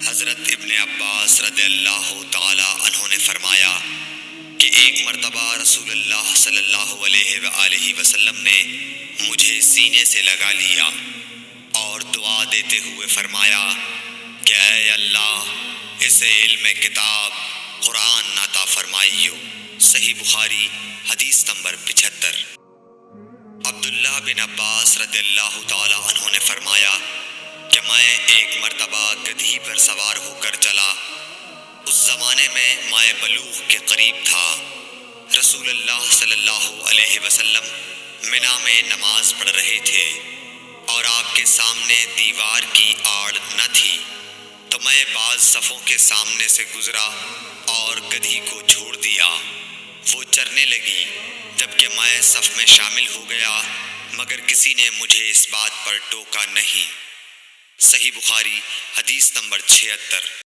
حضرت ابن عباس رضی اللہ تعالی عنہ نے فرمایا کہ ایک مرتبہ رسول اللہ صلی اللہ علیہ وآلہ وسلم نے مجھے سینے سے لگا لیا اور دعا دیتے ہوئے فرمایا کہ اے اللہ اسے علم کتاب قرآن عطا فرمائیو۔ صحیح بخاری حدیث نمبر 75۔ عبداللہ بن عباس رضی اللہ تعالی عنہ نے فرمایا کہ میں ایک مرتبہ گدھی پر سوار ہو کر چلا۔ اس زمانے میں مائے بلوغ کے قریب تھا۔ رسول اللہ صلی اللہ علیہ وسلم منی میں نماز پڑھ رہے تھے اور آپ کے سامنے دیوار کی آڑ نہ تھی، تو میں بعض صفوں کے سامنے سے گزرا اور گدھی کو چھوڑ دیا۔ وہ چرنے لگی، جبکہ میں صف میں شامل ہو گیا، مگر کسی نے مجھے اس بات پر ٹوکا نہیں۔ صحیح بخاری حدیث نمبر 76۔